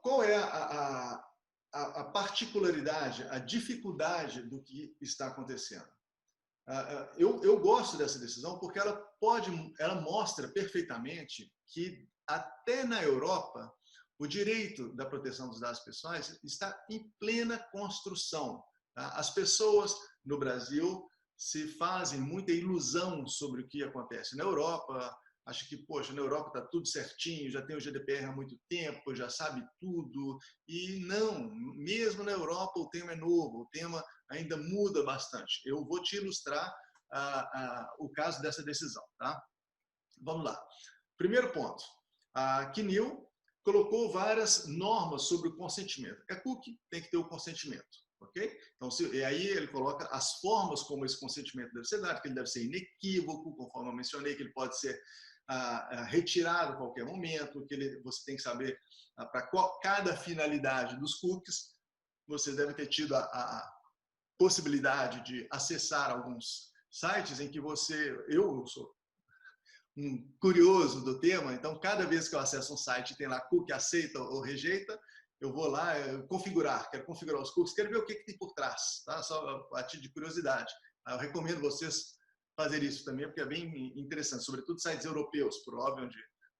Qual é a particularidade, a dificuldade do que está acontecendo? Eu gosto dessa decisão porque ela mostra perfeitamente que até na Europa o direito da proteção dos dados pessoais está em plena construção. Tá? As pessoas no Brasil se fazem muita ilusão sobre o que acontece na Europa. Acho que, poxa, na Europa está tudo certinho, já tem o GDPR há muito tempo, já sabe tudo. E não, mesmo na Europa o tema é novo, o tema ainda muda bastante. Eu vou te ilustrar o caso dessa decisão. Tá? Vamos lá. Primeiro ponto. A CNIL colocou várias normas sobre o consentimento. É cookie, tem que ter o consentimento. Okay? Então, e aí ele coloca as formas como esse consentimento deve ser dado, que ele deve ser inequívoco, conforme eu mencionei, que ele pode ser retirado a qualquer momento, que você tem que saber para cada finalidade dos cookies, você deve ter tido a possibilidade de acessar alguns sites em que eu sou um curioso do tema, então cada vez que eu acesso um site e tem lá cookie aceita ou rejeita, eu vou lá quero configurar os cookies, quero ver o que tem por trás, tá? Só a título de curiosidade. Eu recomendo vocês fazer isso também, porque é bem interessante, sobretudo sites europeus, por óbvio, onde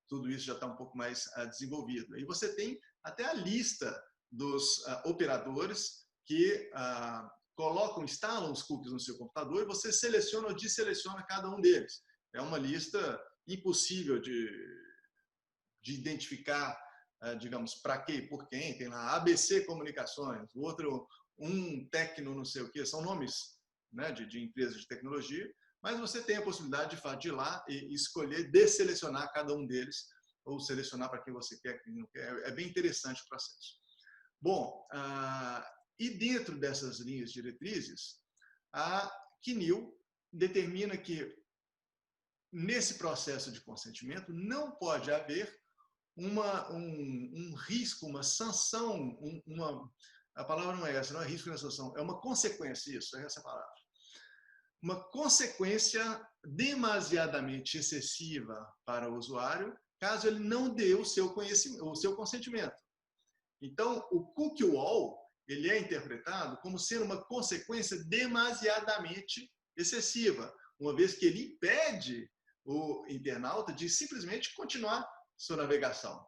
tudo isso já está um pouco mais desenvolvido. E você tem até a lista dos operadores que instalam os cookies no seu computador e você seleciona ou deseleciona cada um deles. É uma lista impossível de identificar, digamos, para quê, por quem. Tem lá ABC Comunicações, o outro Tecno não sei o quê, são nomes, né, de empresas de tecnologia, mas você tem a possibilidade de fato de ir lá e escolher desselecionar cada um deles, ou selecionar para quem você quer, quem não quer. É bem interessante o processo. Bom, e dentro dessas linhas diretrizes, a CNIL determina que nesse processo de consentimento não pode haver um risco, uma sanção, a palavra não é essa, não é risco, não é sanção, é uma consequência, isso, é essa a palavra. Uma consequência demasiadamente excessiva para o usuário, caso ele não dê o seu consentimento. Então, o cookie wall, ele é interpretado como sendo uma consequência demasiadamente excessiva, uma vez que ele impede o internauta de simplesmente continuar sua navegação.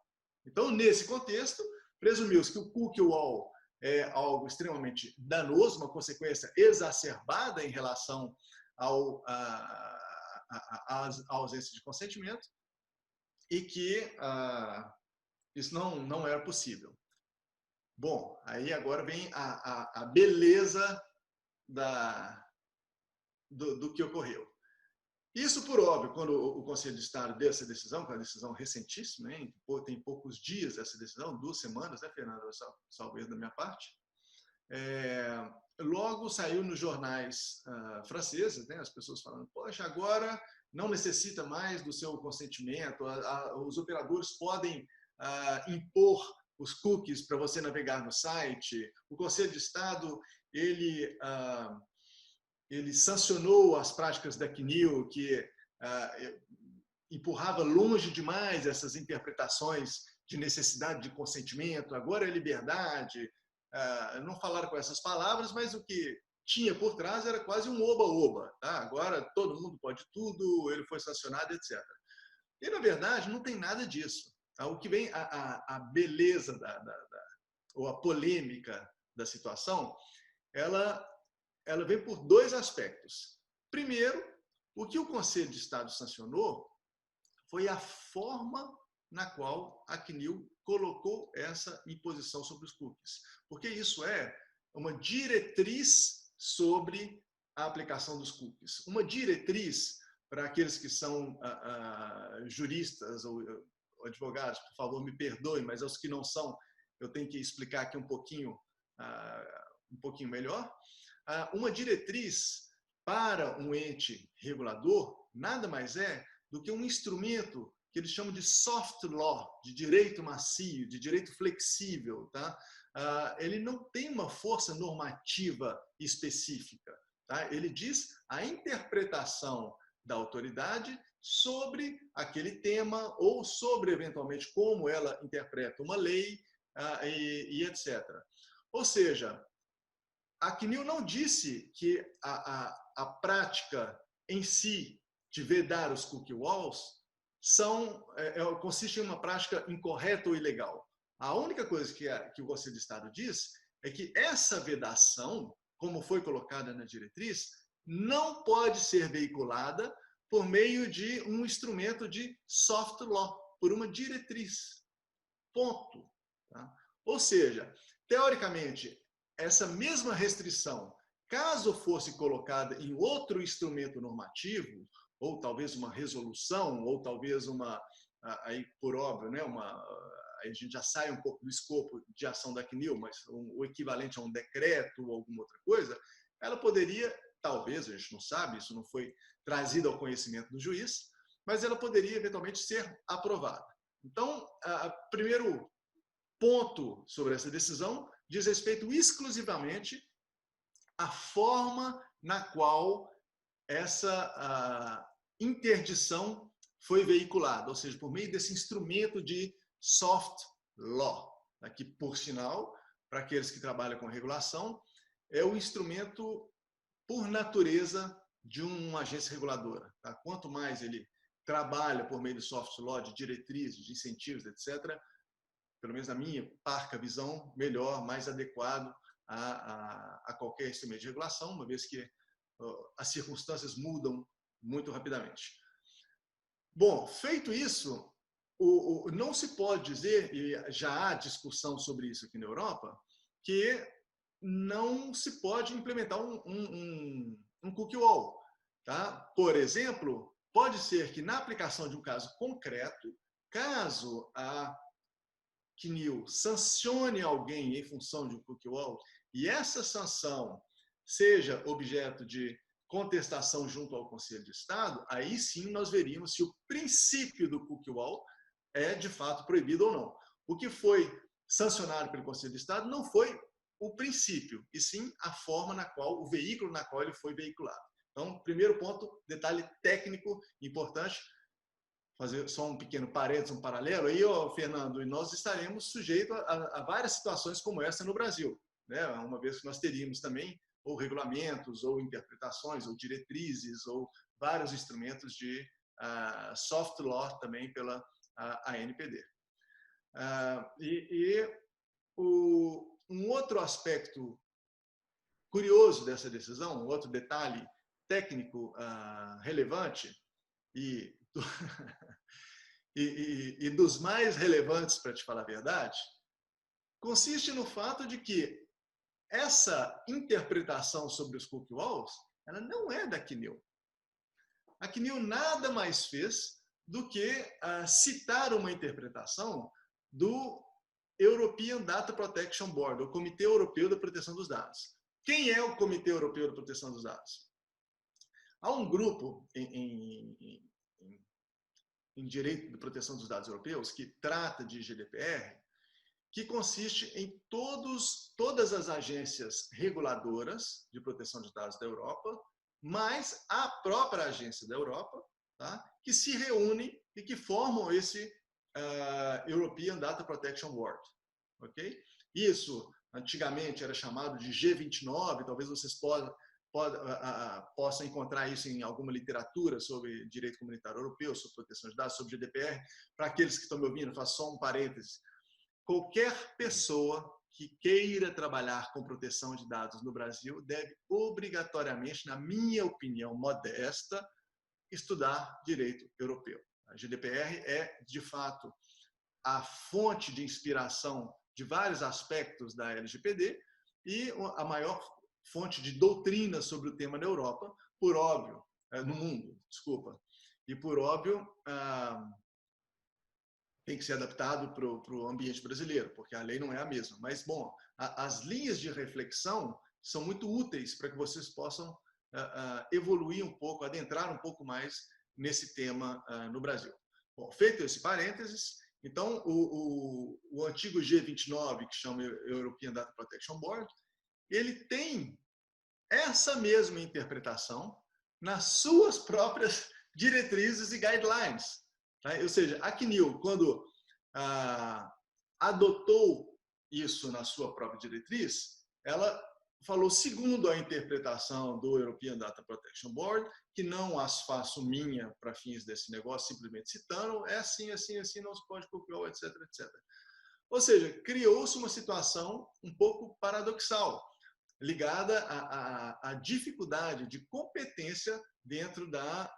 Então, nesse contexto, presumiu-se que o cookie wall é algo extremamente danoso, uma consequência exacerbada em relação à ausência de consentimento, e que isso não era possível. Bom, aí agora vem a beleza do que ocorreu. Isso, por óbvio, quando o Conselho de Estado deu essa decisão, que é uma decisão recentíssima, hein? Tem poucos dias essa decisão, 2 semanas, né, Fernanda, salvo erro da minha parte, logo saiu nos jornais franceses, né, as pessoas falando, poxa, agora não necessita mais do seu consentimento, os operadores podem impor os cookies para você navegar no site. O Conselho de Estado, ele sancionou as práticas da CNIL, que empurrava longe demais essas interpretações de necessidade de consentimento, agora é liberdade. Não falaram com essas palavras, mas o que tinha por trás era quase um oba-oba. Tá? Agora todo mundo pode tudo, ele foi sancionado, etc. E, na verdade, não tem nada disso. Tá? O que vem, a beleza ou a polêmica da situação, ela vem por 2 aspectos. Primeiro, o que o Conselho de Estado sancionou foi a forma na qual a CNIL colocou essa imposição sobre os cookies. Porque isso é uma diretriz sobre a aplicação dos cookies. Uma diretriz, para aqueles que são juristas ou advogados, por favor, me perdoem, mas aos que não são, eu tenho que explicar aqui um pouquinho melhor. Uma diretriz para um ente regulador nada mais é do que um instrumento que eles chamam de soft law, de direito macio, de direito flexível. Tá? ele não tem uma força normativa específica. Tá? Ele diz a interpretação da autoridade sobre aquele tema ou sobre, eventualmente, como ela interpreta uma lei e etc. Ou seja, a CNIL não disse que a prática em si de vedar os cookie walls consiste em uma prática incorreta ou ilegal. A única coisa que o Conselho de Estado diz é que essa vedação, como foi colocada na diretriz, não pode ser veiculada por meio de um instrumento de soft law, por uma diretriz. Ponto. Tá? Ou seja, teoricamente, essa mesma restrição, caso fosse colocada em outro instrumento normativo, ou talvez uma resolução, ou talvez aí por óbvio, né, aí a gente já sai um pouco do escopo de ação da CNIL, mas o equivalente a um decreto ou alguma outra coisa, ela poderia, talvez, a gente não sabe, isso não foi trazido ao conhecimento do juiz, mas ela poderia eventualmente ser aprovada. Então, o primeiro ponto sobre essa decisão diz respeito exclusivamente à forma na qual essa interdição foi veiculada, ou seja, por meio desse instrumento de soft law, que, por sinal, para aqueles que trabalham com regulação, é o instrumento, por natureza, de uma agência reguladora. Tá? Quanto mais ele trabalha por meio do soft law, de diretrizes, de incentivos, etc., pelo menos na minha parca visão, melhor, mais adequado a qualquer instrumento de regulação, uma vez que as circunstâncias mudam muito rapidamente. Bom, feito isso, não se pode dizer, e já há discussão sobre isso aqui na Europa, que não se pode implementar um cookie wall. Tá? Por exemplo, pode ser que na aplicação de um caso concreto, caso a CNIL sancione alguém em função de um cookie wall, e essa sanção seja objeto de contestação junto ao Conselho de Estado, aí sim nós veríamos se o princípio do cookie wall é de fato proibido ou não. O que foi sancionado pelo Conselho de Estado não foi o princípio, e sim a forma na qual, o veículo na qual ele foi veiculado. Então, primeiro ponto, detalhe técnico importante, fazer só um pequeno parênteses, um paralelo, aí, Fernando, e nós estaremos sujeitos a várias situações como essa no Brasil, né? Uma vez que nós teríamos também ou regulamentos, ou interpretações, ou diretrizes, ou vários instrumentos de soft law também pela ANPD. Um outro aspecto curioso dessa decisão, um outro detalhe técnico relevante e dos mais relevantes, para te falar a verdade, consiste no fato de que essa interpretação sobre os cookie walls, ela não é da CNIL. A CNIL nada mais fez do que citar uma interpretação do European Data Protection Board, o Comitê Europeu da Proteção dos Dados. Quem é o Comitê Europeu da Proteção dos Dados? Há um grupo em direito de proteção dos dados europeus que trata de GDPR, que consiste em todas as agências reguladoras de proteção de dados da Europa, mais a própria agência da Europa, tá? Que se reúnem e que formam esse European Data Protection Board. Okay? Isso, antigamente, era chamado de G29, talvez vocês possam encontrar isso em alguma literatura sobre direito comunitário europeu, sobre proteção de dados, sobre GDPR. Para aqueles que estão me ouvindo, faço só um parênteses. Qualquer pessoa que queira trabalhar com proteção de dados no Brasil deve obrigatoriamente, na minha opinião modesta, estudar direito europeu. A GDPR é, de fato, a fonte de inspiração de vários aspectos da LGPD e a maior fonte de doutrina sobre o tema na Europa, por óbvio, no mundo, desculpa. E por óbvio, tem que ser adaptado para o ambiente brasileiro, porque a lei não é a mesma. Mas, bom, as linhas de reflexão são muito úteis para que vocês possam evoluir um pouco, adentrar um pouco mais nesse tema no Brasil. Bom, feito esse parênteses, Então, o antigo G29, que chama European Data Protection Board, ele tem essa mesma interpretação nas suas próprias diretrizes e guidelines. Tá? Ou seja, a CNIL, quando adotou isso na sua própria diretriz, ela falou, segundo a interpretação do European Data Protection Board, que não as faço minha para fins desse negócio, simplesmente citando, é assim, assim, assim, não se pode copiar, etc, etc. Ou seja, criou-se uma situação um pouco paradoxal, ligada à dificuldade de competência dentro da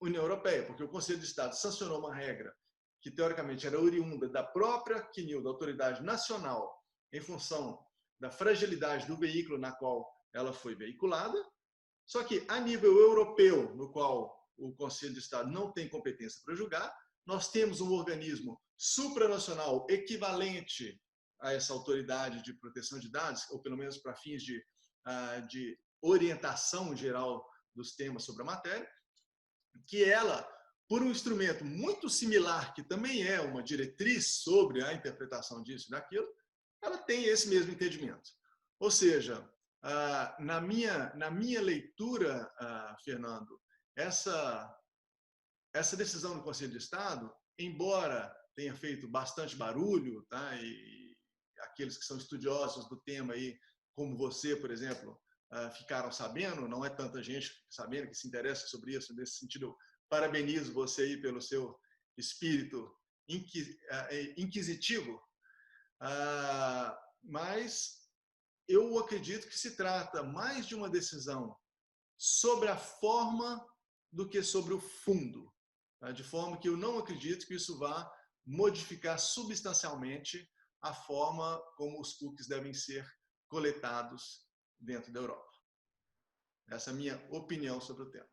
União Europeia, porque o Conselho de Estado sancionou uma regra que, teoricamente, era oriunda da própria CNIL, da Autoridade Nacional, em função da fragilidade do veículo na qual ela foi veiculada, só que, a nível europeu, no qual o Conselho de Estado não tem competência para julgar, nós temos um organismo supranacional equivalente a essa autoridade de proteção de dados, ou pelo menos para fins de orientação geral dos temas sobre a matéria, que ela, por um instrumento muito similar, que também é uma diretriz sobre a interpretação disso e daquilo, ela tem esse mesmo entendimento. Ou seja, na minha leitura, Fernando, essa decisão do Conselho de Estado, embora tenha feito bastante barulho, tá? E aqueles que são estudiosos do tema, aí, como você, por exemplo, ficaram sabendo, não é tanta gente sabendo que se interessa sobre isso, nesse sentido, eu parabenizo você aí pelo seu espírito inquisitivo, mas eu acredito que se trata mais de uma decisão sobre a forma do que sobre o fundo, tá? De forma que eu não acredito que isso vá modificar substancialmente a forma como os cookies devem ser coletados dentro da Europa. Essa é a minha opinião sobre o tema.